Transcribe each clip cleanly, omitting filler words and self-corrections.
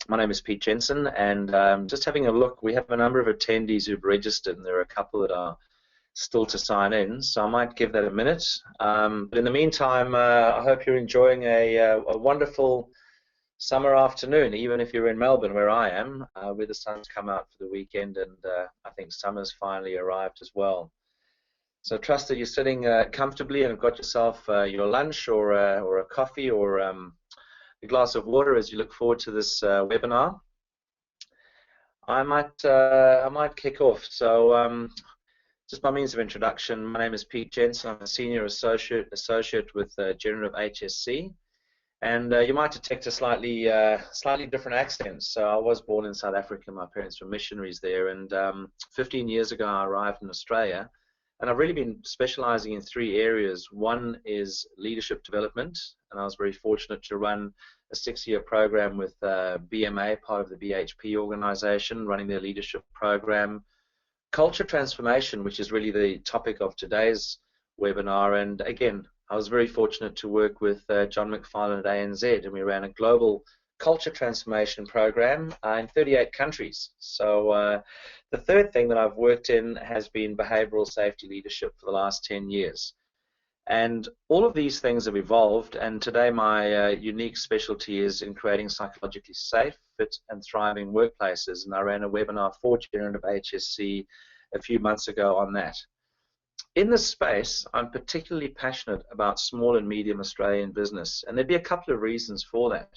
My name is Pete Jensen, and just having a look, we have a number of attendees who've registered, and there are a couple that are still to sign in, so I might give that a minute. But in the meantime, I hope you're enjoying a wonderful summer afternoon, even if you're in Melbourne, where I am, where the sun's come out for the weekend, and I think summer's finally arrived as well. So I trust that you're sitting comfortably and have got yourself your lunch or a coffee or a glass of water as you look forward to this webinar. I might kick off. So just by means of introduction, my name is Pete Jensen. I'm a senior associate with Generative HSE, and you might detect a slightly different accent. So I was born in South Africa. My parents were missionaries there, and 15 years ago I arrived in Australia. And I've really been specializing in three areas. One is leadership development, and I was very fortunate to run a 6-year program with BMA, part of the BHP organization, running their leadership program. Culture transformation, which is really the topic of today's webinar. And again, I was very fortunate to work with John McFarlane at ANZ, and we ran a global culture transformation program in 38 countries. So the third thing that I've worked in has been behavioral safety leadership for the last 10 years. And all of these things have evolved, and today my unique specialty is in creating psychologically safe, fit and thriving workplaces, and I ran a webinar for Generative HSE a few months ago on that. In this space, I'm particularly passionate about small and medium Australian business, and there'd be a couple of reasons for that.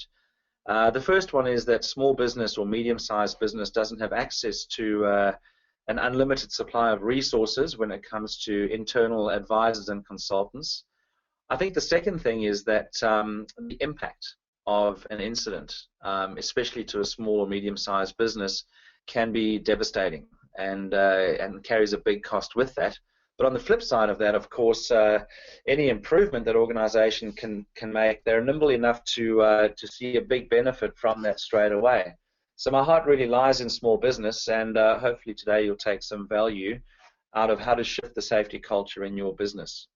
The first one is that small business or medium-sized business doesn't have access to an unlimited supply of resources when it comes to internal advisors and consultants. I think the second thing is that the impact of an incident, especially to a small or medium-sized business, can be devastating and carries a big cost with that. But on the flip side of that, of course, any improvement that organization can make, they're nimble enough to see a big benefit from that straight away. So my heart really lies in small business, and hopefully today you'll take some value out of how to shift the safety culture in your business.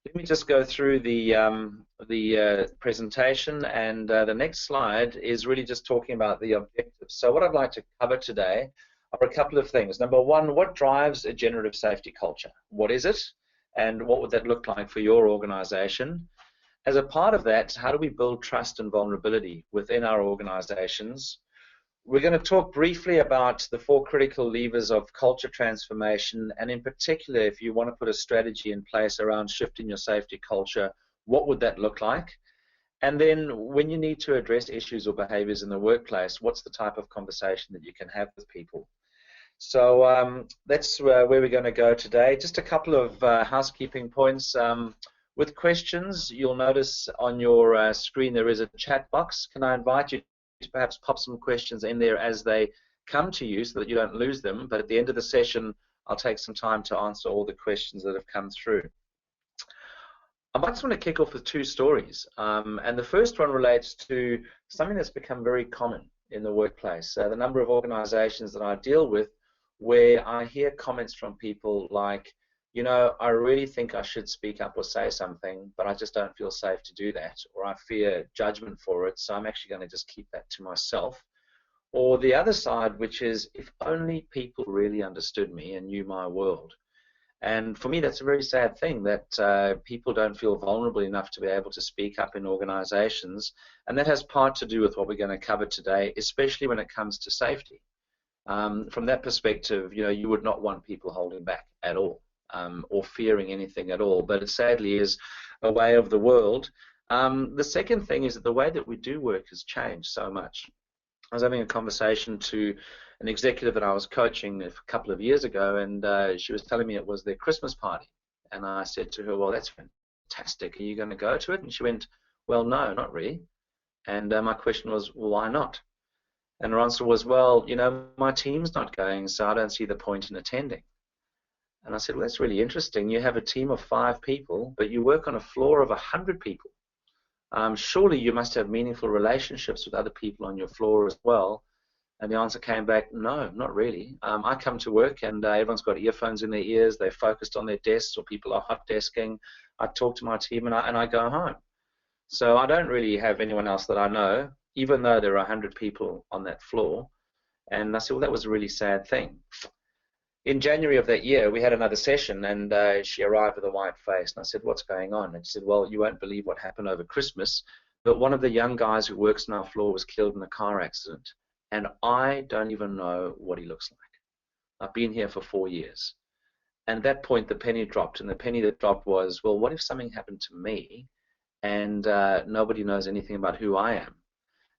Let me just go through the presentation, and the next slide is really just talking about the objectives. So what I'd like to cover today are a couple of things. Number one, what drives a generative safety culture? What is it, and what would that look like for your organization? As a part of that, how do we build trust and vulnerability within our organizations? We're going to talk briefly about the 4 critical levers of culture transformation, and in particular, if you want to put a strategy in place around shifting your safety culture, what would that look like? And then when you need to address issues or behaviors in the workplace, what's the type of conversation that you can have with people? So that's where we're going to go today. Just a couple of housekeeping points. With questions, you'll notice on your screen there is a chat box. Can I invite you to perhaps pop some questions in there as they come to you so that you don't lose them? But at the end of the session, I'll take some time to answer all the questions that have come through. I might just want to kick off with 2 stories. And the first one relates to something that's become very common in the workplace. The number of organizations that I deal with where I hear comments from people like, you know, I really think I should speak up or say something, but I just don't feel safe to do that, or I fear judgment for it, so I'm actually going to just keep that to myself. Or the other side, which is, if only people really understood me and knew my world. And for me, that's a very sad thing that people don't feel vulnerable enough to be able to speak up in organizations, and that has part to do with what we're going to cover today, especially when it comes to safety. From that perspective, you know, you would not want people holding back at all. Or fearing anything at all, but it sadly is a way of the world. The second thing is that the way that we do work has changed so much. I was having a conversation to an executive that I was coaching a couple of years ago, and she was telling me it was their Christmas party. And I said to her, well, that's fantastic. Are you going to go to it? And she went, well, no, not really. And my question was, well, why not? And her answer was, well, you know, my team's not going, so I don't see the point in attending. And I said, well, that's really interesting. You have a team of 5 people, but you work on a floor of 100 people. Surely you must have meaningful relationships with other people on your floor as well. And the answer came back, no, not really. I come to work and everyone's got earphones in their ears. They're focused on their desks, or people are hot desking. I talk to my team and I go home. So I don't really have anyone else that I know even though there are 100 people on that floor. And I said, well, that was a really sad thing. In January of that year, we had another session, and she arrived with a white face. And I said, what's going on? And she said, well, you won't believe what happened over Christmas, but one of the young guys who works on our floor was killed in a car accident, and I don't even know what he looks like. I've been here for 4 years. And at that point, the penny dropped, and the penny that dropped was, well, what if something happened to me and nobody knows anything about who I am?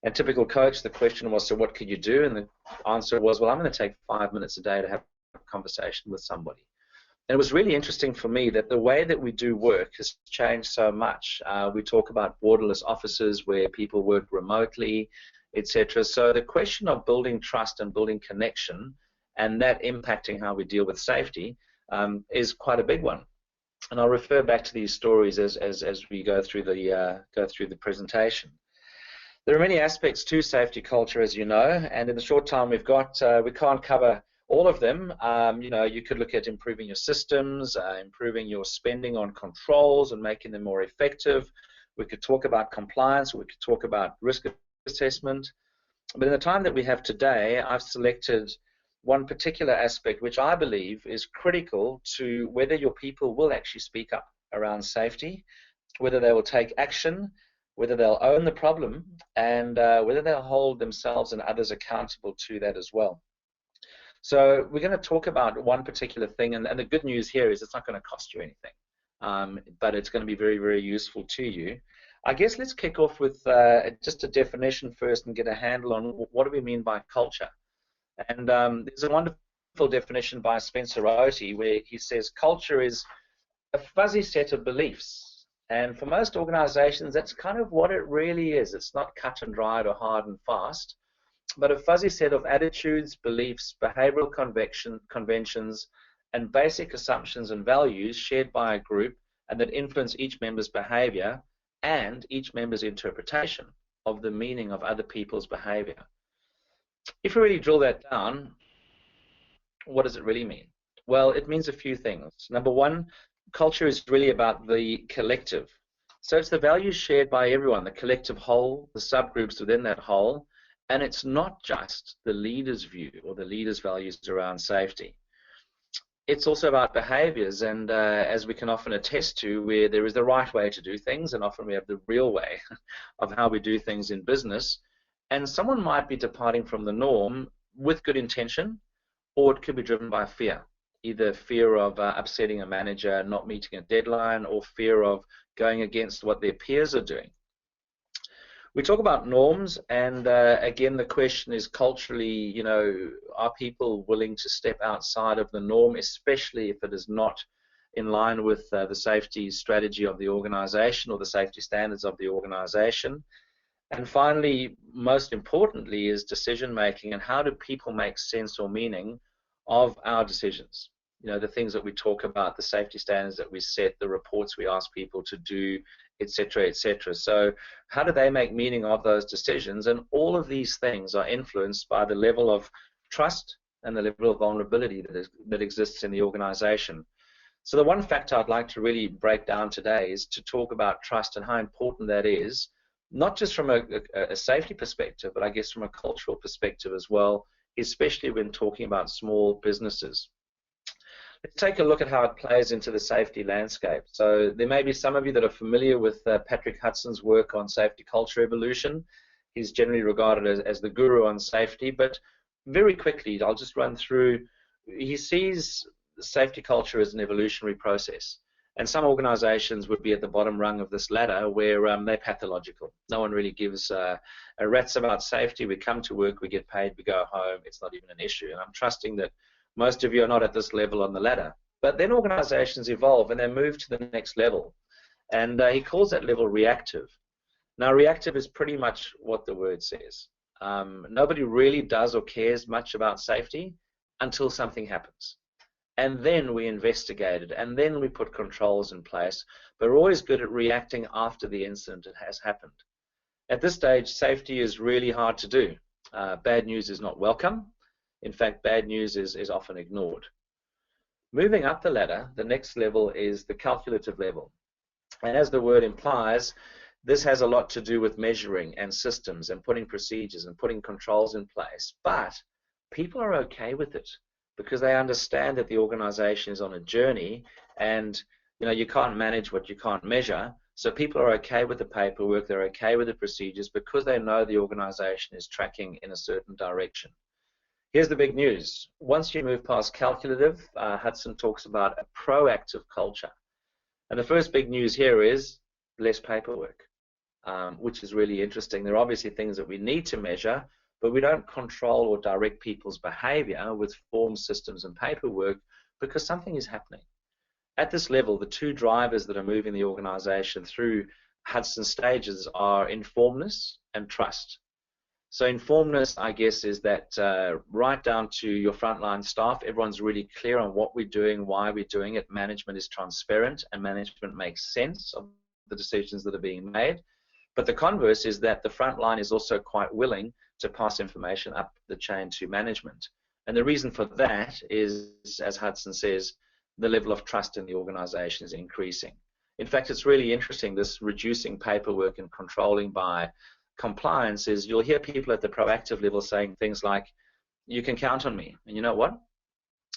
And typical coach, the question was, so what could you do? And the answer was, well, I'm going to take 5 minutes a day to have a conversation with somebody. And it was really interesting for me that the way that we do work has changed so much. We talk about borderless offices where people work remotely, etc. So the question of building trust and building connection, and that impacting how we deal with safety, is quite a big one. And I'll refer back to these stories as we go through the presentation. There are many aspects to safety culture, as you know, and in the short time we've got, we can't cover all of them. You know, you could look at improving your systems, improving your spending on controls and making them more effective. We could talk about compliance, we could talk about risk assessment. But in the time that we have today, I've selected one particular aspect which I believe is critical to whether your people will actually speak up around safety, whether they will take action, whether they'll own the problem, and whether they'll hold themselves and others accountable to that as well. So we're going to talk about one particular thing, and the good news here is it's not going to cost you anything, but it's going to be very, very useful to you. I guess let's kick off with just a definition first and get a handle on what do we mean by culture. And there's a wonderful definition by Spencer Roti where he says culture is a fuzzy set of beliefs. And for most organizations, that's kind of what it really is. It's not cut and dried or hard and fast, but a fuzzy set of attitudes, beliefs, behavioral conventions, and basic assumptions and values shared by a group and that influence each member's behavior and each member's interpretation of the meaning of other people's behavior. If we really drill that down, what does it really mean? Well, it means a few things. Number one, culture is really about the collective. So it's the values shared by everyone, the collective whole, the subgroups within that whole, and it's not just the leader's view or the leader's values around safety. It's also about behaviors, and as we can often attest to, where there is the right way to do things, and often we have the real way of how we do things in business, and someone might be departing from the norm with good intention, or it could be driven by fear. Either fear of upsetting a manager, not meeting a deadline, or fear of going against what their peers are doing. We talk about norms, and again, the question is culturally, you know, are people willing to step outside of the norm, especially if it is not in line with the safety strategy of the organization or the safety standards of the organization? And finally, most importantly, is decision making, and how do people make sense or meaning of our decisions? You know, the things that we talk about, the safety standards that we set, the reports we ask people to do, etc., etc. So how do they make meaning of those decisions? And all of these things are influenced by the level of trust and the level of vulnerability that exists in the organization. So the one factor I'd like to really break down today is to talk about trust and how important that is, not just from a safety perspective, but I guess from a cultural perspective as well, especially when talking about small businesses. Let's take a look at how it plays into the safety landscape. So there may be some of you that are familiar with Patrick Hudson's work on safety culture evolution. He's generally regarded as the guru on safety, but very quickly, I'll just run through. He sees safety culture as an evolutionary process. And some organizations would be at the bottom rung of this ladder where they're pathological. No one really gives a rat's about safety. We come to work, we get paid, we go home. It's not even an issue. And I'm trusting that most of you are not at this level on the ladder. But then organizations evolve and they move to the next level. And he calls that level reactive. Now, reactive is pretty much what the word says. Nobody really does or cares much about safety until something happens. And then we investigate it, and then we put controls in place. But we're always good at reacting after the incident has happened. At this stage, safety is really hard to do. Bad news is not welcome. In fact, bad news is often ignored. Moving up the ladder, the next level is the calculative level. And as the word implies, This has a lot to do with measuring and systems and putting procedures and putting controls in place, but people are okay with it because they understand that the organization is on a journey, and you can't manage what you can't measure. So people are okay with the paperwork, they're okay with the procedures because they know the organization is tracking in a certain direction. Here's the big news. Once you move past calculative, Hudson talks about a proactive culture. And the first big news here is less paperwork, which is really interesting. There are obviously things that we need to measure, but we don't control or direct people's behavior with forms, systems, and paperwork because something is happening. At this level, the two drivers that are moving the organization through Hudson stages are informedness and trust. So informedness, I guess, is that right down to your frontline staff, everyone's really clear on what we're doing, why we're doing it. Management is transparent, and management makes sense of the decisions that are being made. But the converse is that the frontline is also quite willing to pass information up the chain to management. And the reason for that is, as Hudson says, the level of trust in the organization is increasing. In fact, it's really interesting, this reducing paperwork and controlling by compliance is you'll hear people at the proactive level saying things like, you can count on me. And you know what?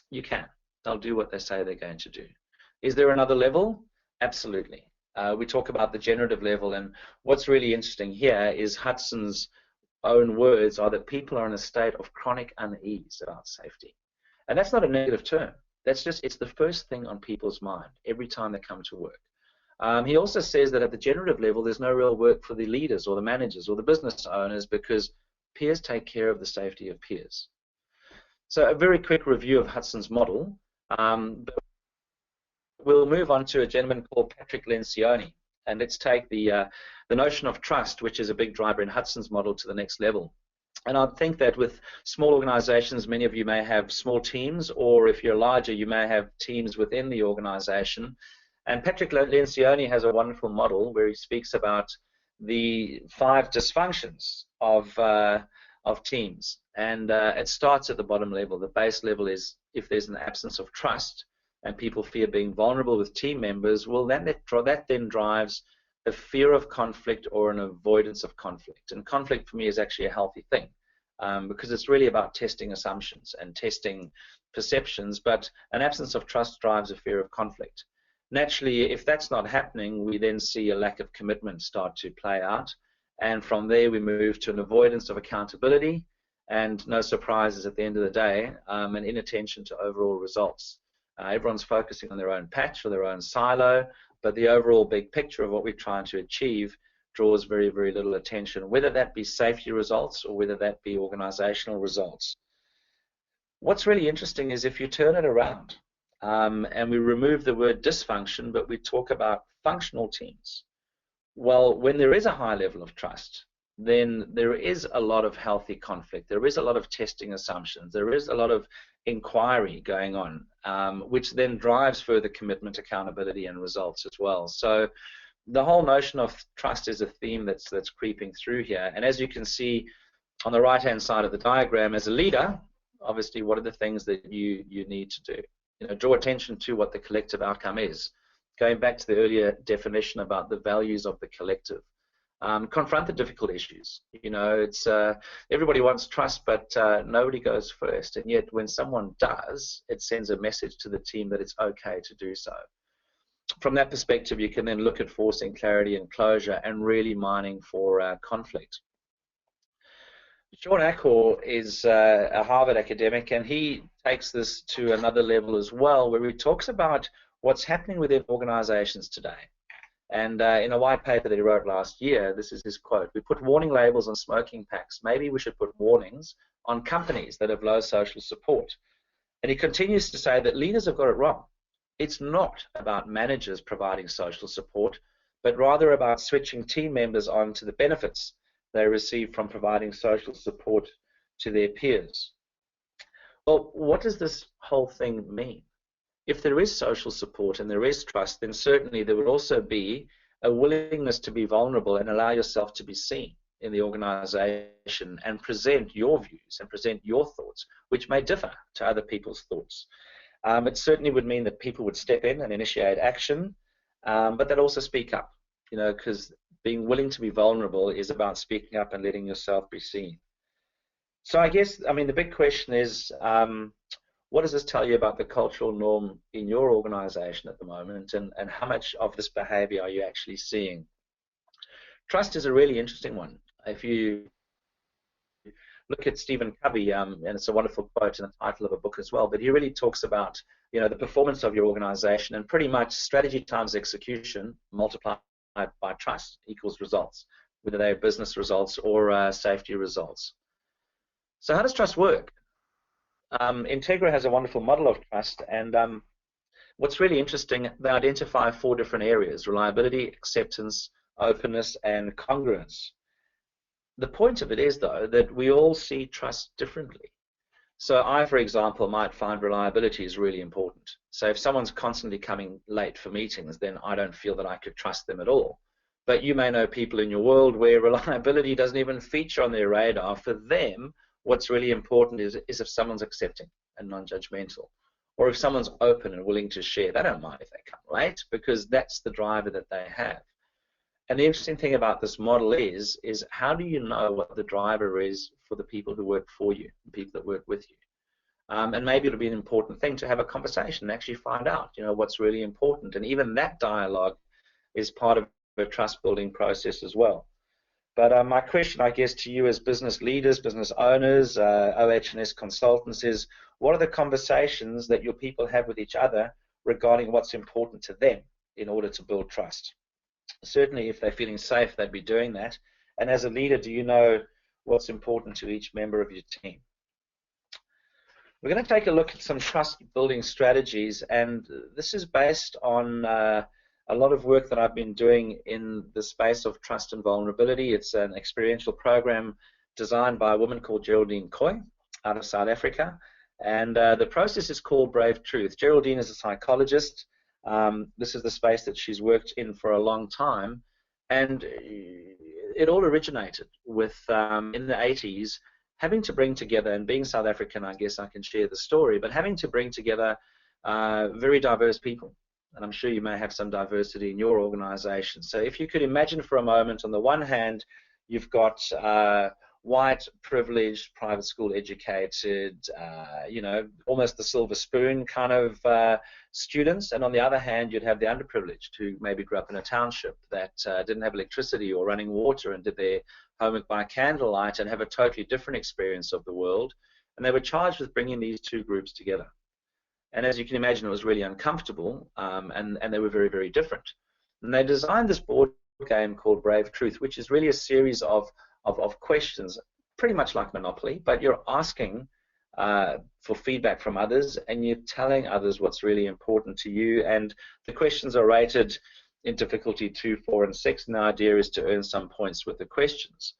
You can. They'll do what they say they're going to do. Is there another level? Absolutely. We talk about the generative level, and what's really interesting here is Hudson's own words are that people are in a state of chronic unease about safety. And that's not a negative term. That's just, it's the first thing on people's mind every time they come to work. He also says that at the generative level, there's no real work for the leaders or the managers or the business owners because peers take care of the safety of peers. So a very quick review of Hudson's model. We'll move on to a gentleman called Patrick Lencioni, and let's take the notion of trust, which is a big driver in Hudson's model, to the next level. And I think that with small organizations, many of you may have small teams, or if you're larger, you may have teams within the organization. And Patrick Lencioni has a wonderful model where he speaks about the 5 dysfunctions of teams. And it starts at the bottom level. The base level is if there's an absence of trust and people fear being vulnerable with team members, well, that then drives a fear of conflict or an avoidance of conflict. And conflict for me is actually a healthy thing because it's really about testing assumptions and testing perceptions, but an absence of trust drives a fear of conflict. Naturally, if that's not happening, we then see a lack of commitment start to play out, and from there we move to an avoidance of accountability, and no surprises at the end of the day, an inattention to overall results. Everyone's focusing on their own patch or their own silo, but the overall big picture of what we're trying to achieve draws very, very little attention, whether that be safety results or whether that be organizational results. What's really interesting is if you turn it around and we remove the word dysfunction, but we talk about functional teams. Well, when there is a high level of trust, then there is a lot of healthy conflict. There is a lot of testing assumptions. There is a lot of inquiry going on, which then drives further commitment, accountability, and results as well. So the whole notion of trust is a theme that's creeping through here. And as you can see on the right-hand side of the diagram, as a leader, obviously, what are the things that you need to do? Draw attention to what the collective outcome is. Going back to the earlier definition about the values of the collective. Confront the difficult issues. It's everybody wants trust, but nobody goes first. And yet, when someone does, it sends a message to the team that it's okay to do so. From that perspective, you can then look at forcing clarity and closure and really mining for conflict. Sean Acor is a Harvard academic, and he takes this to another level as well, where he talks about what's happening within organizations today. And in a white paper that he wrote last year, this is his quote: "We put warning labels on smoking packs. Maybe we should put warnings on companies that have low social support." And he continues to say that leaders have got it wrong. It's not about managers providing social support, but rather about switching team members on to the benefits they receive from providing social support to their peers. Well, what does this whole thing mean? If there is social support and there is trust, then certainly there would also be a willingness to be vulnerable and allow yourself to be seen in the organization and present your views and present your thoughts, which may differ to other people's thoughts. It certainly would mean that people would step in and initiate action, but they'd also speak up. because being willing to be vulnerable is about speaking up and letting yourself be seen. So I guess, I mean, the big question is, what does this tell you about the cultural norm in your organization at the moment, and how much of this behavior are you actually seeing? Trust is a really interesting one. If you look at Stephen Covey, and it's a wonderful quote in the title of a book as well, but he really talks about, the performance of your organization, and pretty much strategy times execution multiplied by trust equals results, whether they're business results or safety results. So how does trust work? Integra has a wonderful model of trust, and what's really interesting, they identify 4 different areas: reliability, acceptance, openness, and congruence. The point of it is, though, that we all see trust differently. So I, for example, might find reliability is really important. So if someone's constantly coming late for meetings, then I don't feel that I could trust them at all. But you may know people in your world where reliability doesn't even feature on their radar. For them, what's really important is if someone's accepting and non-judgmental, or if someone's open and willing to share. They don't mind if they come late, because that's the driver that they have. And the interesting thing about this model is how do you know what the driver is for the people who work for you, the people that work with you? And maybe it'll be an important thing to have a conversation and actually find out, what's really important. And even that dialogue is part of a trust-building process as well. But my question, I guess, to you as business leaders, business owners, OH&S consultants is, what are the conversations that your people have with each other regarding what's important to them in order to build trust? Certainly, if they're feeling safe, they'd be doing that. And as a leader, do you know what's important to each member of your team? We're going to take a look at some trust-building strategies, and this is based on a lot of work that I've been doing in the space of trust and vulnerability. It's an experiential program designed by a woman called Geraldine Coy out of South Africa, and the process is called Brave Truth. Geraldine is a psychologist. This is the space that she's worked in for a long time, and it all originated with, in the 80s, having to bring together, and being South African, I guess I can share the story, but having to bring together very diverse people. And I'm sure you may have some diversity in your organization. So if you could imagine for a moment, on the one hand, you've got white, privileged, private school educated, almost the silver spoon kind of students, and on the other hand, you'd have the underprivileged who maybe grew up in a township that didn't have electricity or running water and did their homework by candlelight and have a totally different experience of the world. And they were charged with bringing these 2 groups together. And as you can imagine, it was really uncomfortable, and they were very, very different. And they designed this board game called Brave Truth, which is really a series of questions, pretty much like Monopoly, but you're asking for feedback from others, and you're telling others what's really important to you. And the questions are rated in difficulty 2, 4, and 6, and the idea is to earn some points with the questions.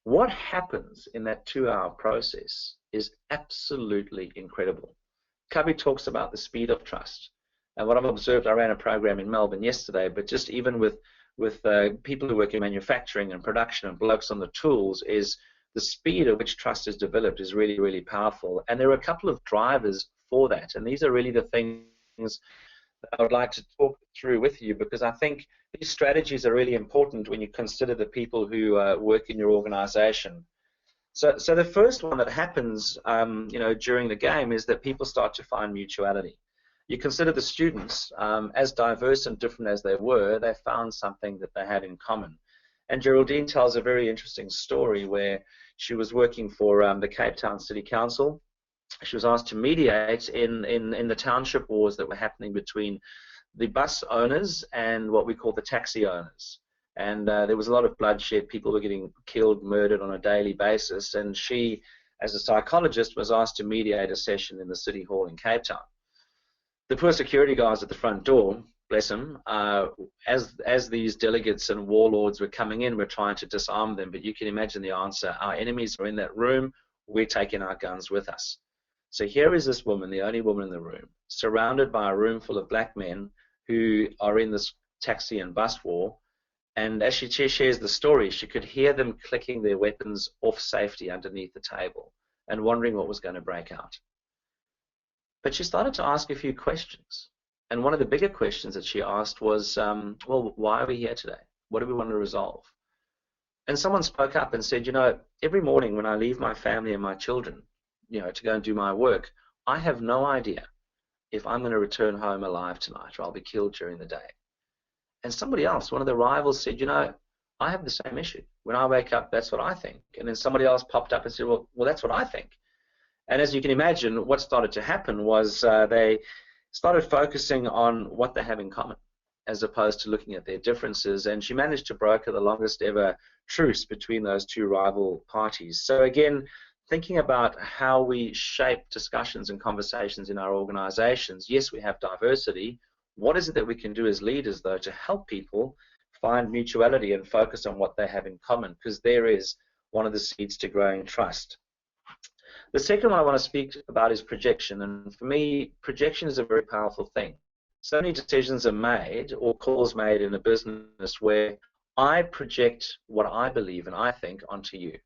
What happens in that 2-hour process is absolutely incredible. Covey talks about the speed of trust, and what I've observed, I ran a program in Melbourne yesterday, but just even with people who work in manufacturing and production and blokes on the tools, is the speed at which trust is developed is really, really powerful. And there are a couple of drivers for that, and these are really the things that I would like to talk through with you, because I think these strategies are really important when you consider the people who work in your organization. So the first one that happens during the game is that people start to find mutuality. You consider the students, as diverse and different as they were, they found something that they had in common. And Geraldine tells a very interesting story where she was working for the Cape Town City Council. She was asked to mediate in the township wars that were happening between the bus owners and what we call the taxi owners. And there was a lot of bloodshed. People were getting killed, murdered on a daily basis. And she, as a psychologist, was asked to mediate a session in the City Hall in Cape Town. The poor security guards at the front door, bless them, as these delegates and warlords were coming in, were trying to disarm them. But you can imagine the answer: our enemies are in that room, we're taking our guns with us. So here is this woman, the only woman in the room, surrounded by a room full of black men who are in this taxi and bus war. And as she shares the story, she could hear them clicking their weapons off safety underneath the table and wondering what was going to break out. But she started to ask a few questions. And one of the bigger questions that she asked was, well, why are we here today? What do we want to resolve? And someone spoke up and said, every morning when I leave my family and my children, to go and do my work, I have no idea if I'm going to return home alive tonight or I'll be killed during the day. And somebody else, one of the rivals, said, I have the same issue. When I wake up, that's what I think. And then somebody else popped up and said, well, that's what I think. And as you can imagine, what started to happen was they started focusing on what they have in common, as opposed to looking at their differences. And she managed to broker the longest ever truce between those two rival parties. So again, thinking about how we shape discussions and conversations in our organizations. Yes, we have diversity. What is it that we can do as leaders, though, to help people find mutuality and focus on what they have in common? Because there is one of the seeds to growing trust. The second one I want to speak about is projection. And for me, projection is a very powerful thing. So many decisions are made or calls made in a business where I project what I believe and I think onto you.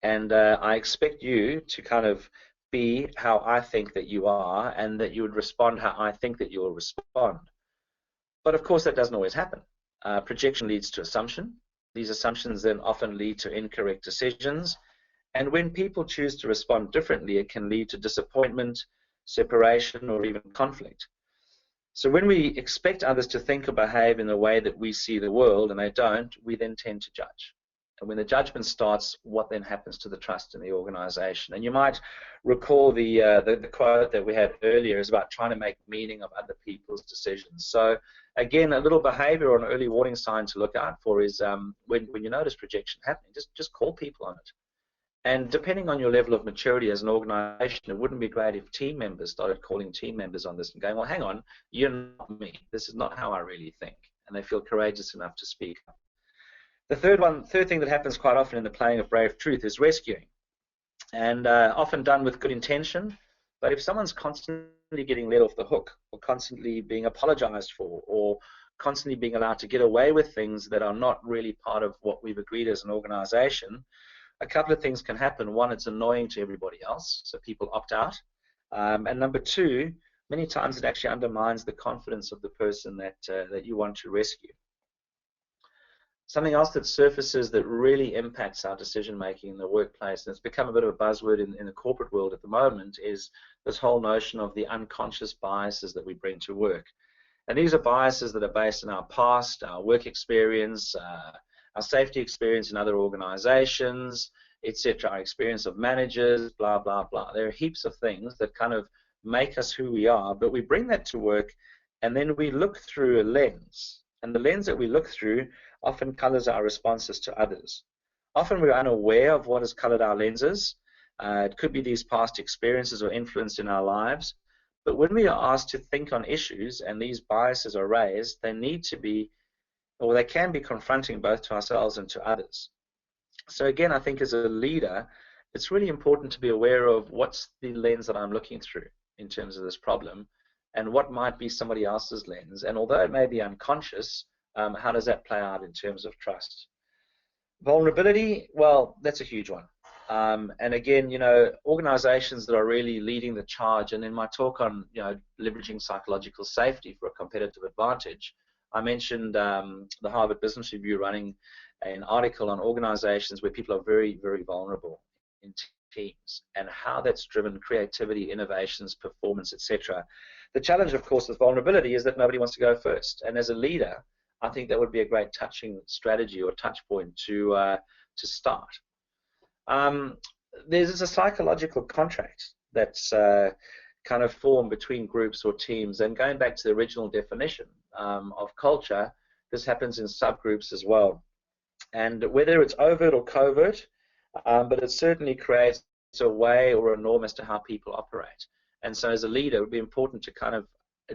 And I expect you to kind of be how I think that you are, and that you would respond how I think that you will respond. But of course, that doesn't always happen. Projection leads to assumption. These assumptions then often lead to incorrect decisions. And when people choose to respond differently, it can lead to disappointment, separation, or even conflict. So when we expect others to think or behave in the way that we see the world and they don't, we then tend to judge. And when the judgment starts, what then happens to the trust in the organization? And you might recall the quote that we had earlier is about trying to make meaning of other people's decisions. So again, a little behavior or an early warning sign to look out for is when you notice projection happening, just call people on it. And depending on your level of maturity as an organization, it wouldn't be great if team members started calling team members on this and going, well, hang on, you're not me. This is not how I really think. And they feel courageous enough to speak up. The third thing that happens quite often in the playing of brave truth is rescuing. And often done with good intention. But if someone's constantly getting let off the hook, or constantly being apologized for, or constantly being allowed to get away with things that are not really part of what we've agreed as an organization, a couple of things can happen. One, it's annoying to everybody else, so people opt out. And number two, many times it actually undermines the confidence of the person that you want to rescue. Something else that surfaces that really impacts our decision-making in the workplace, and it's become a bit of a buzzword in the corporate world at the moment, is this whole notion of the unconscious biases that we bring to work. And these are biases that are based on our past, our work experience, our safety experience in other organizations, etc., our experience of managers, blah, blah, blah. There are heaps of things that kind of make us who we are, but we bring that to work, and then we look through a lens. And the lens that we look through often colors our responses to others. Often we're unaware of what has colored our lenses. It could be these past experiences or influence in our lives. But when we are asked to think on issues and these biases are raised, they need to be, or they can be, confronting both to ourselves and to others. So again, I think as a leader, it's really important to be aware of what's the lens that I'm looking through in terms of this problem, and what might be somebody else's lens. And although it may be unconscious, how does that play out in terms of trust? Vulnerability, well, that's a huge one. And again, organizations that are really leading the charge, and in my talk on, leveraging psychological safety for a competitive advantage, I mentioned the Harvard Business Review running an article on organizations where people are very, very vulnerable in teams, and how that's driven creativity, innovations, performance, etc. The challenge, of course, with vulnerability is that nobody wants to go first. And as a leader, I think that would be a great touching strategy or touch point to start. There's a psychological contract that's kind of formed between groups or teams. And going back to the original definition of culture, this happens in subgroups as well. And whether it's overt or covert, but it certainly creates a way or a norm as to how people operate. And so as a leader, it would be important to kind of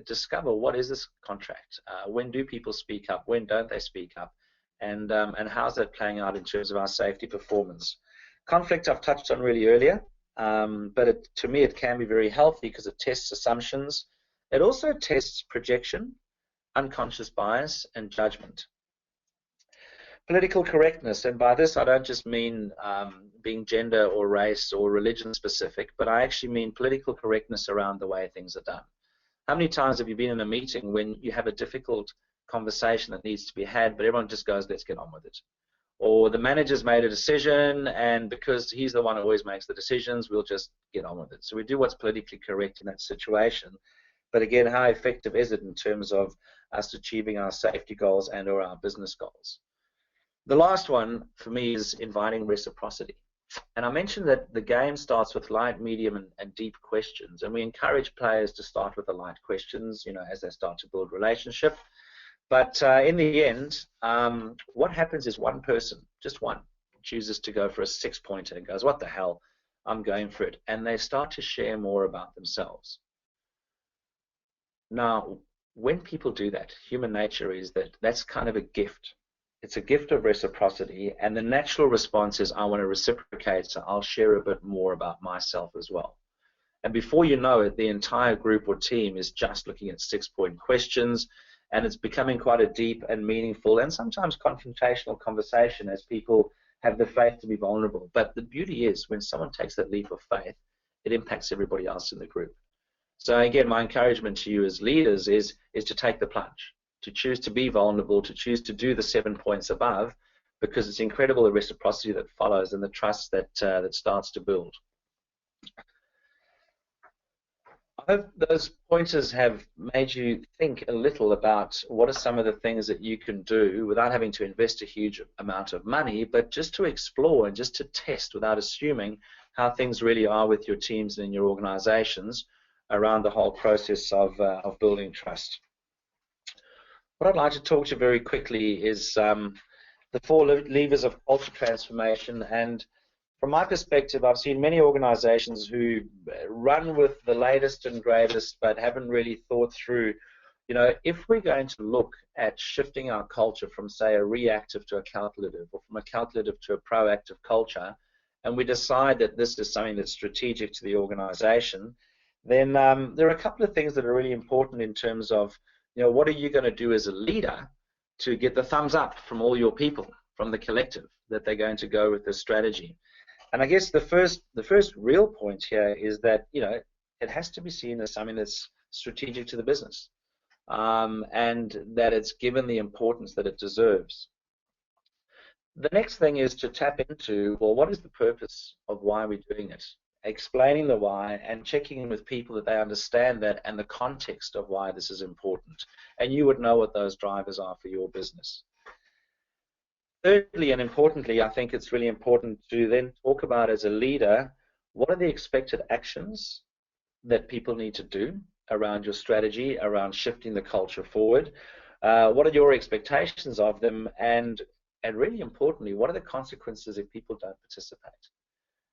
discover what is this contract. When do people speak up? When don't they speak up? And how's that playing out in terms of our safety performance? Conflict I've touched on really earlier, but to me it can be very healthy because it tests assumptions. It also tests projection, unconscious bias, and judgment. Political correctness, and by this I don't just mean being gender or race or religion specific, but I actually mean political correctness around the way things are done. How many times have you been in a meeting when you have a difficult conversation that needs to be had, but everyone just goes, let's get on with it? Or the manager's made a decision, and because he's the one who always makes the decisions, we'll just get on with it. So we do what's politically correct in that situation. But again, how effective is it in terms of us achieving our safety goals and or our business goals? The last one for me is inviting reciprocity. And I mentioned that the game starts with light, medium, and deep questions. And we encourage players to start with the light questions, as they start to build relationship. But in the end, what happens is one person, just one, chooses to go for a 6-pointer and goes, what the hell, I'm going for it. And they start to share more about themselves. Now, when people do that, human nature is that that's kind of a gift. It's a gift of reciprocity, and the natural response is, I want to reciprocate, so I'll share a bit more about myself as well. And before you know it, the entire group or team is just looking at 6-point questions, and it's becoming quite a deep and meaningful and sometimes confrontational conversation as people have the faith to be vulnerable. But the beauty is, when someone takes that leap of faith, it impacts everybody else in the group. So again, my encouragement to you as leaders is to take the plunge, to choose to be vulnerable, to choose to do the 7 points above, because it's incredible the reciprocity that follows and the trust that starts to build. I hope those pointers have made you think a little about what are some of the things that you can do without having to invest a huge amount of money, but just to explore and just to test without assuming how things really are with your teams and in your organizations around the whole process of building trust. What I'd like to talk to you very quickly is the 4 levers of culture transformation. And from my perspective, I've seen many organizations who run with the latest and greatest but haven't really thought through, if we're going to look at shifting our culture from, say, a reactive to a calculative, or from a calculative to a proactive culture, and we decide that this is something that's strategic to the organization, then there are a couple of things that are really important in terms of, what are you going to do as a leader to get the thumbs up from all your people, from the collective, that they're going to go with this strategy. And I guess the first real point here is that, it has to be seen as something that's strategic to the business, and that it's given the importance that it deserves. The next thing is to tap into, well, what is the purpose of why we're doing it? Explaining the why and checking in with people that they understand that and the context of why this is important. And you would know what those drivers are for your business. Thirdly, and importantly, I think it's really important to then talk about, as a leader, what are the expected actions that people need to do around your strategy, around shifting the culture forward? What are your expectations of them? And really importantly, what are the consequences if people don't participate?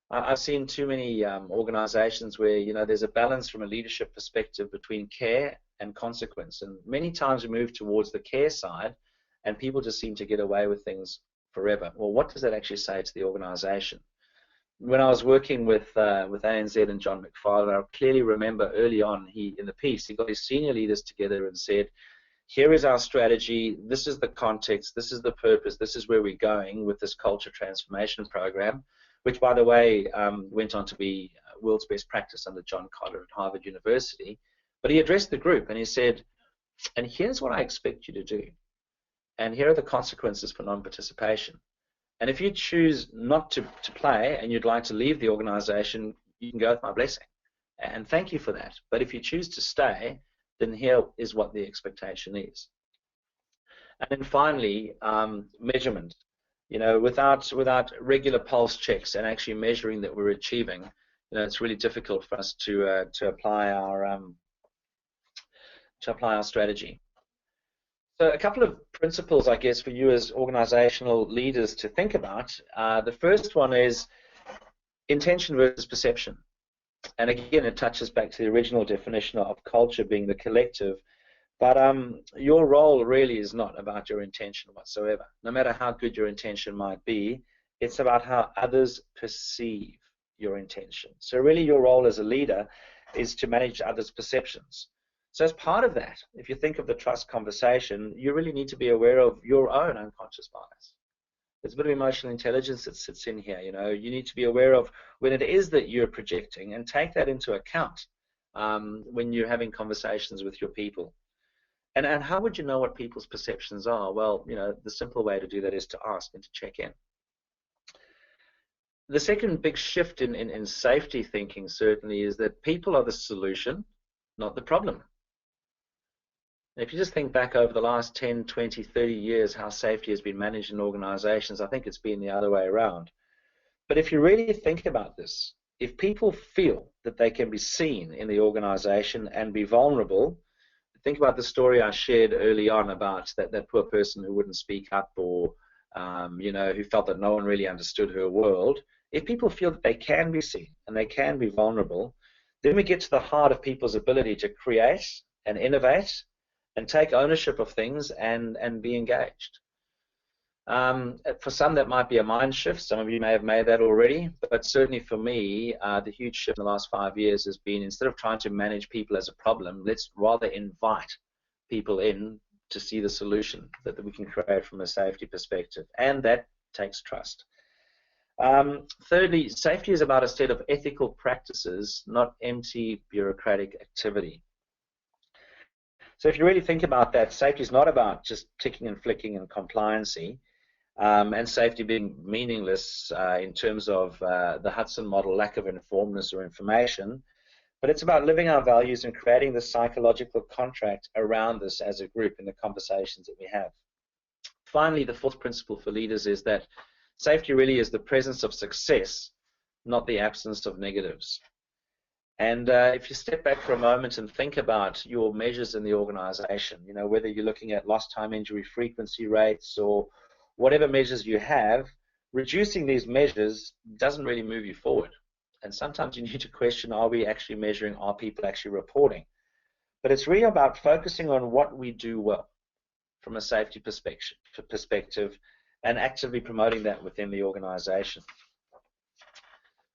I've seen too many organizations where, there's a balance from a leadership perspective between care and consequence. And many times we move towards the care side, and people just seem to get away with things forever. Well, what does that actually say to the organization? When I was working with ANZ and John McFarlane, I clearly remember early on, in the piece, he got his senior leaders together and said, here is our strategy, this is the context, this is the purpose, this is where we're going with this culture transformation program, which, by the way, went on to be world's best practice under John Kotter at Harvard University. But he addressed the group and he said, and here's what I expect you to do. And here are the consequences for non-participation. And if you choose not to play and you'd like to leave the organization, you can go with my blessing. And thank you for that. But if you choose to stay, then here is what the expectation is. And then finally, measurement. Without regular pulse checks and actually measuring that we're achieving, it's really difficult for us to apply our strategy. So a couple of principles, I guess, for you as organizational leaders to think about. The first one is intention versus perception. And again, it touches back to the original definition of culture being the collective. But your role really is not about your intention whatsoever. No matter how good your intention might be, it's about how others perceive your intention. So really your role as a leader is to manage others' perceptions. So as part of that, if you think of the trust conversation, you really need to be aware of your own unconscious bias. There's a bit of emotional intelligence that sits in here. You need to be aware of when it is that you're projecting and take that into account. when you're having conversations with your people. And how would you know what people's perceptions are? Well, the simple way to do that is to ask and to check in. The second big shift in safety thinking certainly is that people are the solution, not the problem. If you just think back over the last 10, 20, 30 years, how safety has been managed in organizations, I think it's been the other way around. But if you really think about this, if people feel that they can be seen in the organization and be vulnerable, think about the story I shared early on about that poor person who wouldn't speak up, or who felt that no one really understood her world. If people feel that they can be seen and they can be vulnerable, then we get to the heart of people's ability to create and innovate and take ownership of things and be engaged. For some, that might be a mind shift. Some of you may have made that already, but certainly for me, the huge shift in the last 5 years has been, instead of trying to manage people as a problem, let's rather invite people in to see the solution that we can create from a safety perspective, and that takes trust. Thirdly, safety is about a set of ethical practices, not empty bureaucratic activity. So if you really think about that, safety is not about just ticking and flicking and compliancy, and safety being meaningless in terms of the Hudson model, lack of informedness or information, but it's about living our values and creating the psychological contract around this as a group in the conversations that we have. Finally, the fourth principle for leaders is that safety really is the presence of success, not the absence of negatives. And if you step back for a moment and think about your measures in the organization, whether you're looking at lost time injury frequency rates or whatever measures you have, reducing these measures doesn't really move you forward. And sometimes you need to question, are we actually measuring, are people actually reporting? But it's really about focusing on what we do well from a safety perspective and actively promoting that within the organization.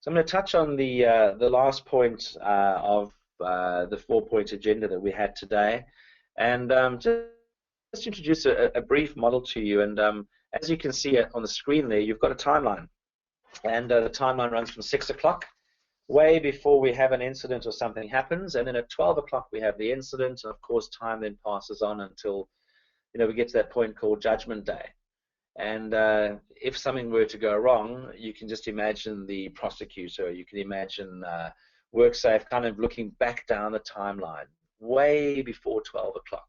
So I'm going to touch on the last point of the 4-point agenda that we had today, and just introduce a brief model to you. And as you can see on the screen there, you've got a timeline, and the timeline runs from 6 o'clock, way before we have an incident or something happens, and then at 12 o'clock we have the incident, and of course time then passes on until we get to that point called Judgment Day. And if something were to go wrong, you can just imagine the prosecutor, you can imagine WorkSafe kind of looking back down the timeline way before 12 o'clock.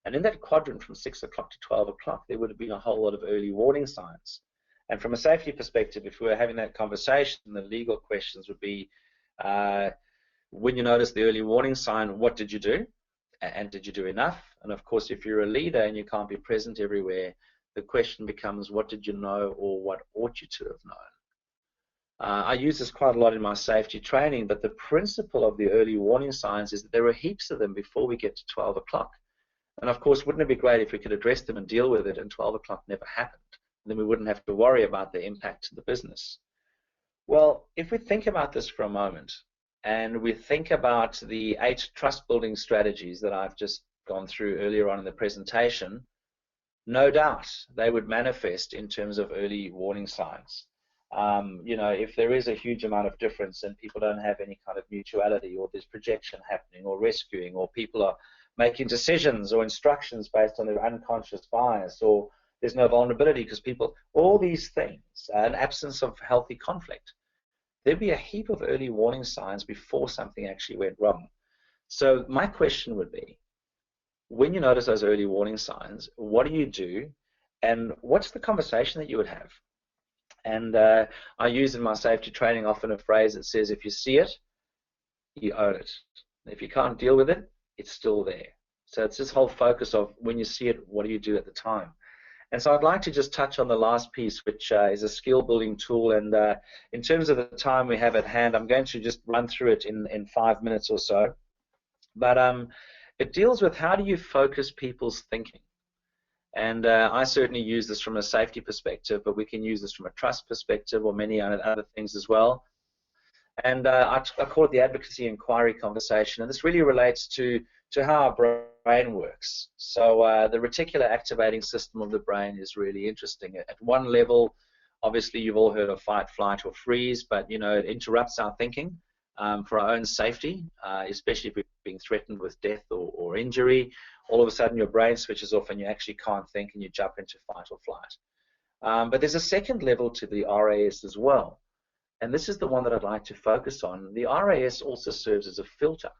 And in that quadrant from 6 o'clock to 12 o'clock, there would have been a whole lot of early warning signs. And from a safety perspective, if we were having that conversation, the legal questions would be, when you notice the early warning sign, what did you do? And did you do enough? And of course, if you're a leader and you can't be present everywhere, the question becomes, what did you know, or what ought you to have known? I use this quite a lot in my safety training, but the principle of the early warning signs is that there are heaps of them before we get to 12 o'clock. And of course, wouldn't it be great if we could address them and deal with it and 12 o'clock never happened? Then we wouldn't have to worry about the impact to the business. Well, if we think about this for a moment, and we think about the 8 trust building strategies that I've just gone through earlier on in the presentation, no doubt they would manifest in terms of early warning signs. If there is a huge amount of difference and people don't have any kind of mutuality, or there's projection happening or rescuing, or people are making decisions or instructions based on their unconscious bias, or there's no vulnerability because people, all these things, an absence of healthy conflict, there'd be a heap of early warning signs before something actually went wrong. So my question would be, when you notice those early warning signs, what do you do, and what's the conversation that you would have? And I use in my safety training often a phrase that says, if you see it, you own it. If you can't deal with it, it's still there. So it's this whole focus of, when you see it, what do you do at the time? And so I'd like to just touch on the last piece, which is a skill building tool. And in terms of the time we have at hand, I'm going to just run through it in 5 minutes or so. But it deals with, how do you focus people's thinking? And I certainly use this from a safety perspective, but we can use this from a trust perspective, or many other things as well. And I call it the advocacy inquiry conversation, and this really relates to how our brain works. So the reticular activating system of the brain is really interesting. At one level, obviously you've all heard of fight, flight, or freeze, but it interrupts our thinking. for our own safety, especially if we're being threatened with death or injury. All of a sudden your brain switches off and you actually can't think and you jump into fight or flight. But there's a second level to the RAS as well. And this is the one that I'd like to focus on. The RAS also serves as a filter.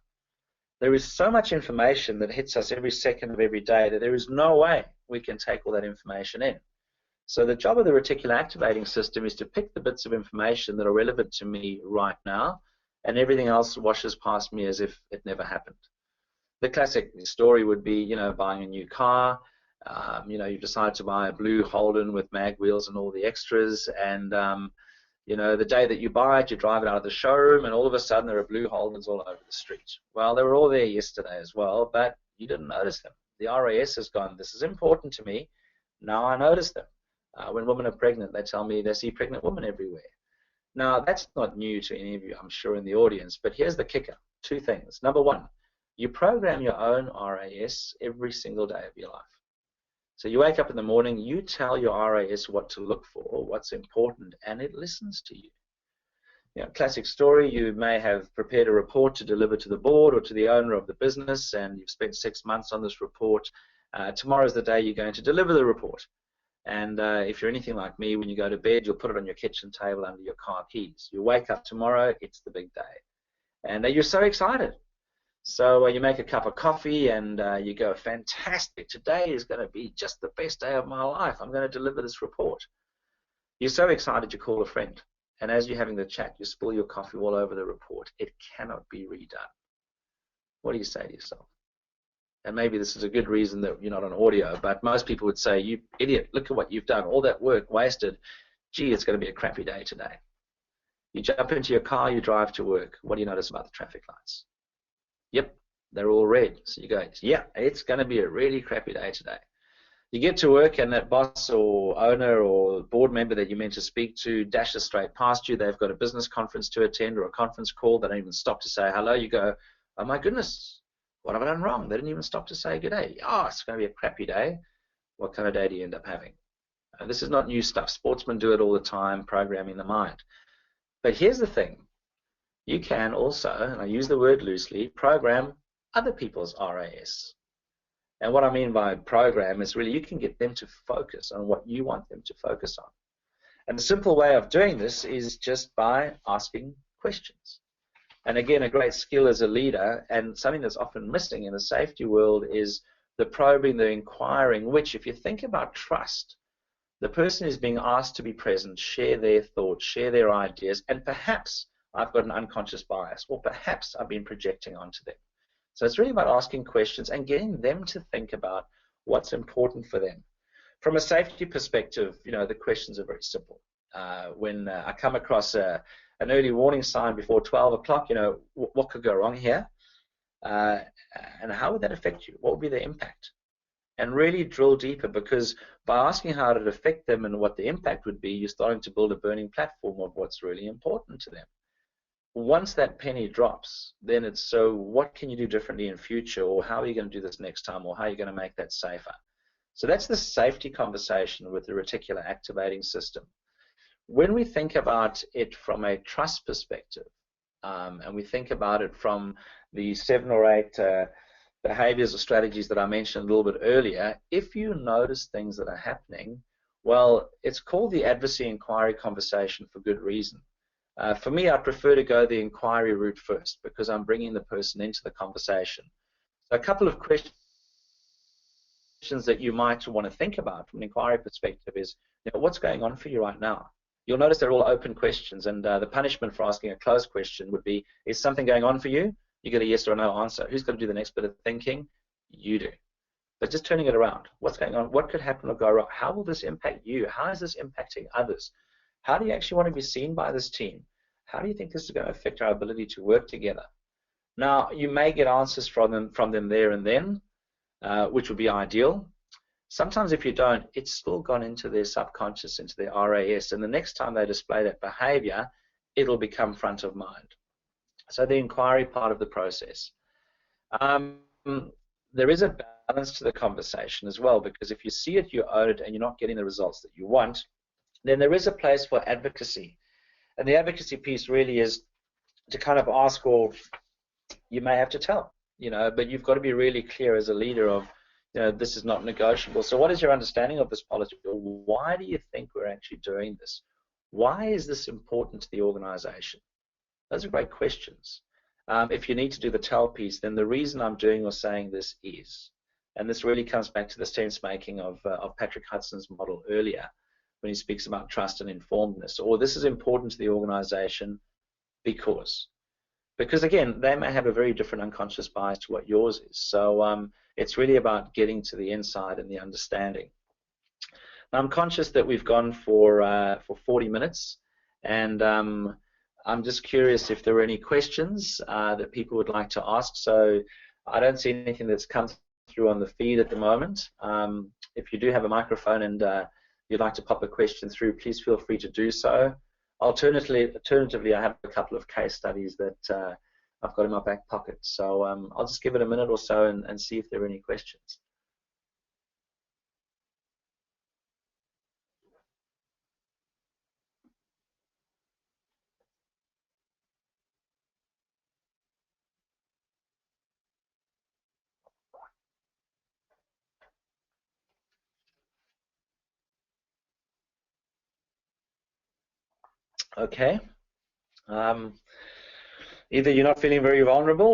There is so much information that hits us every second of every day that there is no way we can take all that information in. So the job of the reticular activating system is to pick the bits of information that are relevant to me right now, and everything else washes past me as if it never happened. The classic story would be, you know, buying a new car. You know, you decide to buy a blue Holden with mag wheels and all the extras, and you know, the day that you buy it, you drive it out of the showroom, and all of a sudden there are blue Holdens all over the street. Well, they were all there yesterday as well, but you didn't notice them. The RAS has gone, this is important to me, now I notice them. When women are pregnant, they tell me they see pregnant women everywhere. Now, that's not new to any of you, I'm sure, in the audience, but here's the kicker. Two things. Number one, you program your own RAS every single day of your life. So you wake up in the morning, you tell your RAS what to look for, what's important, and it listens to you. You know, classic story, you may have prepared a report to deliver to the board or to the owner of the business, and you've spent 6 months on this report. Tomorrow's the day you're going to deliver the report. And if you're anything like me, when you go to bed, you'll put it on your kitchen table under your car keys. You wake up tomorrow, it's the big day. And you're so excited. So you make a cup of coffee and you go, fantastic, today is going to be just the best day of my life. I'm going to deliver this report. You're so excited you call a friend. And as you're having the chat, you spill your coffee all over the report. It cannot be redone. What do you say to yourself? And maybe this is a good reason that you're not on audio, but most people would say, you idiot, look at what you've done. All that work wasted. Gee, it's going to be a crappy day today. You jump into your car, you drive to work. What do you notice about the traffic lights? Yep, they're all red. So you go, yeah, it's going to be a really crappy day today. You get to work and that boss or owner or board member that you meant to speak to dashes straight past you. They've got a business conference to attend or a conference call. They don't even stop to say hello. You go, oh my goodness, what have I done wrong? They didn't even stop to say good day. Oh, it's going to be a crappy day. What kind of day do you end up having? This is not new stuff. Sportsmen do it all the time, programming the mind. But here's the thing. You can also, and I use the word loosely, program other people's RAS. And what I mean by program is really you can get them to focus on what you want them to focus on. And the simple way of doing this is just by asking questions. And again, a great skill as a leader, and something that's often missing in the safety world, is the probing, the inquiring, which, if you think about trust, the person is being asked to be present, share their thoughts, share their ideas, and perhaps I've got an unconscious bias, or perhaps I've been projecting onto them. So it's really about asking questions and getting them to think about what's important for them. From a safety perspective, you know, the questions are very simple. When I come across an early warning sign before 12 o'clock, you know, what could go wrong here? And how would that affect you? What would be the impact? And really drill deeper, because by asking how it would affect them and what the impact would be, you're starting to build a burning platform of what's really important to them. Once that penny drops, then it's, so what can you do differently in future, or how are you going to do this next time, or how are you going to make that safer? So that's the safety conversation with the reticular activating system. When we think about it from a trust perspective, and we think about it from the 7 or 8 behaviors or strategies that I mentioned a little bit earlier, if you notice things that are happening, well, it's called the adversary inquiry conversation for good reason. For me, I prefer to go the inquiry route first, because I'm bringing the person into the conversation. So a couple of questions that you might want to think about from an inquiry perspective is, you know, what's going on for you right now? You'll notice they're all open questions, and the punishment for asking a closed question would be, is something going on for you? You get a yes or a no answer. Who's going to do the next bit of thinking? You do. But just turning it around. What's going on? What could happen or go wrong? How will this impact you? How is this impacting others? How do you actually want to be seen by this team? How do you think this is going to affect our ability to work together? Now, you may get answers from them there and then, which would be ideal. Sometimes if you don't, it's still gone into their subconscious, into their RAS, and the next time they display that behavior, it'll become front of mind. So the inquiry part of the process. There is a balance to the conversation as well, because if you see it, you own it, and you're not getting the results that you want, then there is a place for advocacy. And the advocacy piece really is to kind of ask, or you may have to tell, but you've got to be really clear as a leader of, this is not negotiable. So what is your understanding of this policy? Why do you think we're actually doing this? Why is this important to the organization? Those are great questions. If you need to do the tell piece, then the reason I'm doing or saying this is, and this really comes back to the sense making of Patrick Hudson's model earlier, when he speaks about trust and informedness, or this is important to the organization because again, they may have a very different unconscious bias to what yours is. So it's really about getting to the inside and the understanding. Now, I'm conscious that we've gone for 40 minutes, and I'm just curious if there are any questions that people would like to ask. So I don't see anything that's come through on the feed at the moment. If you do have a microphone and you'd like to pop a question through, please feel free to do so. Alternatively, I have a couple of case studies that I've got in my back pocket. So I'll just give it a minute or so and see if there are any questions. Okay. Either you're not feeling very vulnerable,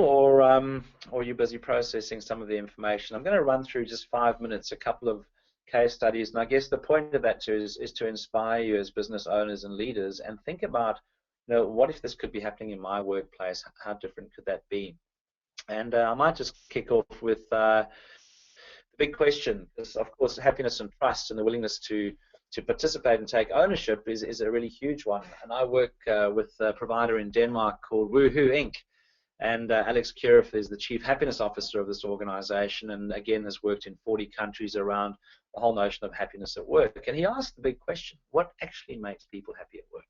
or you're busy processing some of the information. I'm going to run through just 5 minutes, a couple of case studies, and I guess the point of that too is to inspire you as business owners and leaders, and think about, what if this could be happening in my workplace? How different could that be? And I might just kick off with the big question. Is, of course, happiness and trust, and the willingness to participate and take ownership is a really huge one. And I work with a provider in Denmark called Woohoo Inc. And Alex Curif is the Chief Happiness Officer of this organization, and again has worked in 40 countries around the whole notion of happiness at work. And he asked the big question, what actually makes people happy at work?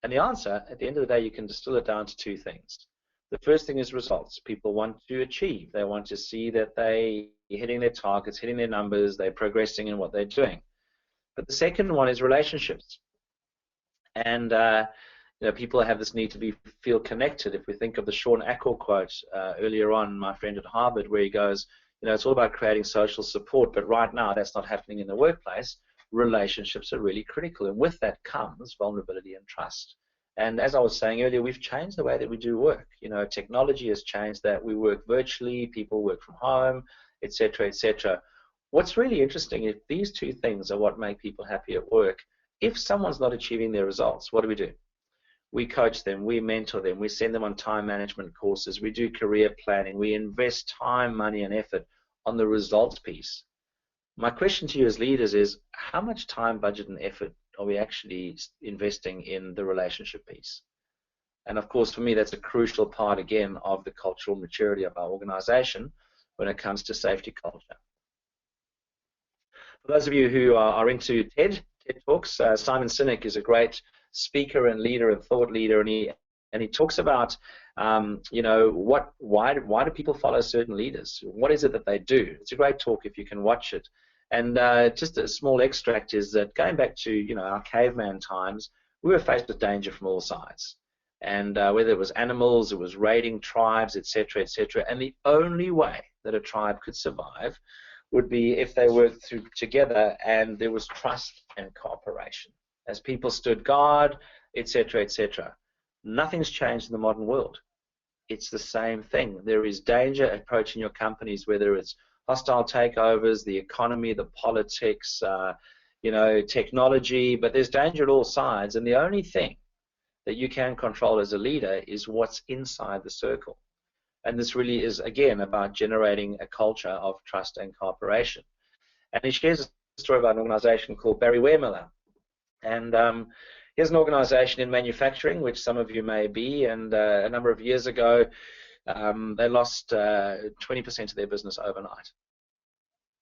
And the answer, at the end of the day, you can distill it down to two things. The first thing is results. People want to achieve. They want to see that they're hitting their targets, hitting their numbers, they're progressing in what they're doing. But the second one is relationships. And people have this need to feel connected. If we think of the Sean Acker quote earlier on, my friend at Harvard, where he goes, it's all about creating social support, but right now that's not happening in the workplace. Relationships are really critical, and with that comes vulnerability and trust. And as I was saying earlier, we've changed the way that we do work. Technology has changed that. We work virtually, people work from home, etc., etc. What's really interesting is these two things are what make people happy at work. If someone's not achieving their results, what do? We coach them, we mentor them, we send them on time management courses, we do career planning, we invest time, money, and effort on the results piece. My question to you as leaders is, how much time, budget, and effort are we actually investing in the relationship piece? And of course, for me, that's a crucial part, again, of the cultural maturity of our organization when it comes to safety culture. For those of you who are into TED Talks, Simon Sinek is a great speaker and leader and thought leader, and he talks about, why do people follow certain leaders? What is it that they do? It's a great talk if you can watch it. And just a small extract is that going back to our caveman times, we were faced with danger from all sides, and whether it was animals, it was raiding tribes, etc., etc. And the only way that a tribe could survive would be if they worked together and there was trust and cooperation. As people stood guard, etc., etc. Nothing's changed in the modern world. It's the same thing. There is danger approaching your companies, whether it's hostile takeovers, the economy, the politics, technology, but there's danger at all sides, and the only thing that you can control as a leader is what's inside the circle. And this really is, again, about generating a culture of trust and cooperation. And he shares a story about an organization called Barry Wehmiller. And here's an organization in manufacturing, which some of you may be, and a number of years ago, they lost 20% of their business overnight.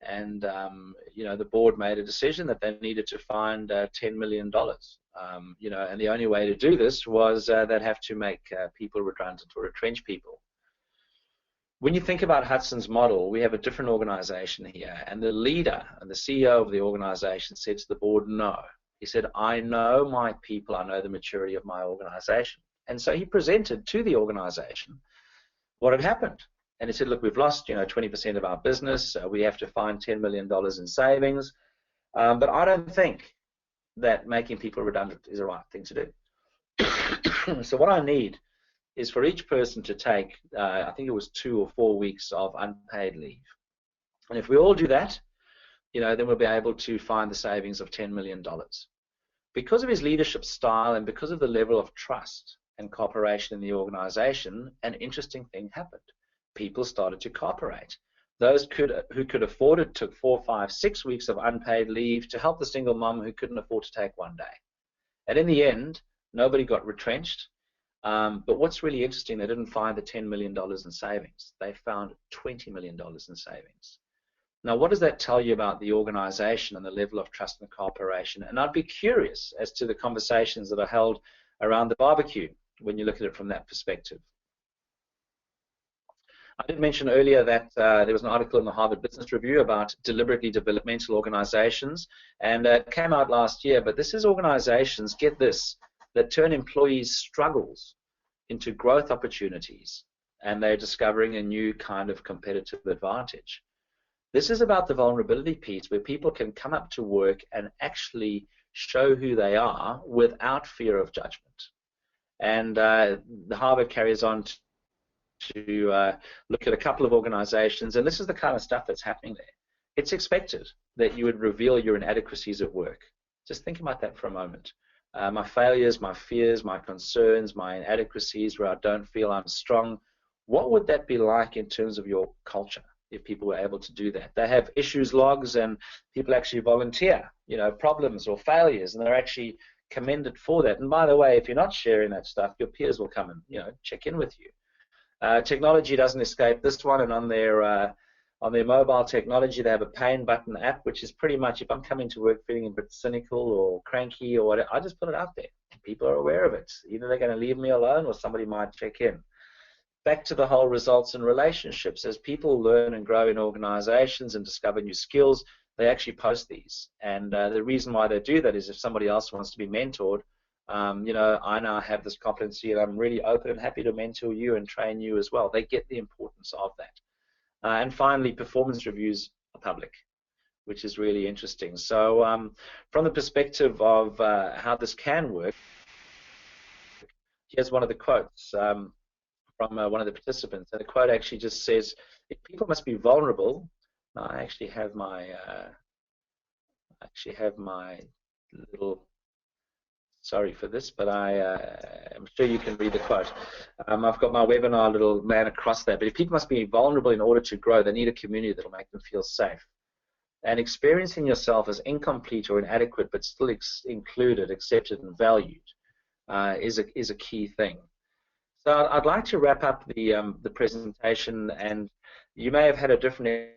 And the board made a decision that they needed to find $10 million. And the only way to do this was they'd have to make people redundant or retrench people. When you think about Hudson's model, we have a different organization here, and the leader and the CEO of the organization said to the board, no. He said, I know my people, I know the maturity of my organization. And so he presented to the organization what had happened. And he said, look, we've lost 20% of our business. We have to find $10 million in savings. But I don't think that making people redundant is the right thing to do. So what I need is for each person to take, I think it was 2 or 4 weeks of unpaid leave. And if we all do that, then we'll be able to find the savings of $10 million. Because of his leadership style and because of the level of trust and cooperation in the organization, an interesting thing happened. People started to cooperate. Those who could afford it took 4, 5, 6 weeks of unpaid leave to help the single mom who couldn't afford to take one day. And in the end, nobody got retrenched. But what's really interesting, they didn't find the $10 million in savings. They found $20 million in savings. Now, what does that tell you about the organization and the level of trust and cooperation? And I'd be curious as to the conversations that are held around the barbecue when you look at it from that perspective. I did mention earlier that there was an article in the Harvard Business Review about deliberately developmental organizations, and it came out last year, but this is organizations, get this, that turn employees' struggles into growth opportunities, and they're discovering a new kind of competitive advantage. This is about the vulnerability piece where people can come up to work and actually show who they are without fear of judgment. And the Harvard carries on to look at a couple of organizations, and this is the kind of stuff that's happening there. It's expected that you would reveal your inadequacies at work. Just think about that for a moment. My failures, my fears, my concerns, my inadequacies where I don't feel I'm strong, what would that be like in terms of your culture if people were able to do that? They have issues logs and people actually volunteer, problems or failures, and they're actually commended for that. And by the way, if you're not sharing that stuff, your peers will come and check in with you. Technology doesn't escape this one, and on their mobile technology, they have a pain button app, which is pretty much if I'm coming to work feeling a bit cynical or cranky or whatever, I just put it out there. People are aware of it. Either they're going to leave me alone or somebody might check in. Back to the whole results and relationships. As people learn and grow in organizations and discover new skills, they actually post these. And the reason why they do that is if somebody else wants to be mentored, I now have this competency and I'm really open and happy to mentor you and train you as well. They get the importance of that. And finally, performance reviews are public, which is really interesting. So from the perspective of how this can work, here's one of the quotes from one of the participants. And the quote actually just says, if people must be vulnerable, now I actually have my little, sorry for this, but I'm sure you can read the quote. I've got my webinar little man across there. But if people must be vulnerable in order to grow, they need a community that will make them feel safe. And experiencing yourself as incomplete or inadequate, but still included, accepted, and valued is a key thing. So I'd like to wrap up the presentation, and you may have had a different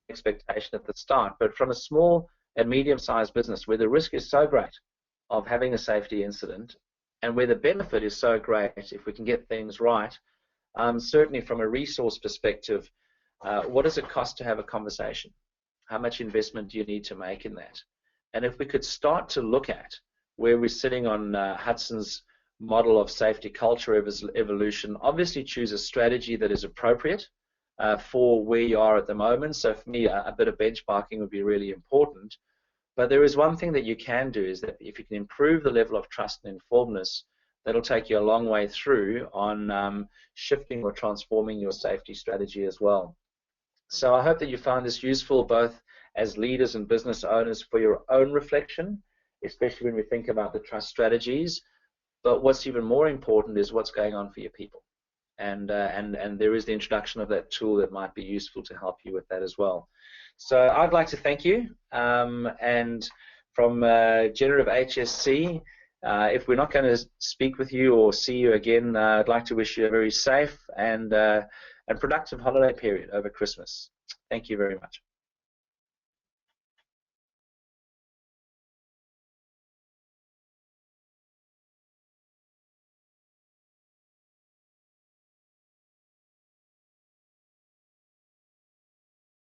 expectation at the start, but from a small and medium-sized business where the risk is so great of having a safety incident, and where the benefit is so great if we can get things right, certainly from a resource perspective, what does it cost to have a conversation? How much investment do you need to make in that? And if we could start to look at where we're sitting on Hudson's model of safety culture evolution, obviously choose a strategy that is appropriate for where you are at the moment. So for me, a bit of benchmarking would be really important. But there is one thing that you can do, is that if you can improve the level of trust and informedness, that'll take you a long way through on shifting or transforming your safety strategy as well. So I hope that you found this useful both as leaders and business owners for your own reflection, especially when we think about the trust strategies. But what's even more important is what's going on for your people. And there is the introduction of that tool that might be useful to help you with that as well. So I'd like to thank you. And from Generative HSE, if we're not going to speak with you or see you again, I'd like to wish you a very safe and productive holiday period over Christmas. Thank you very much.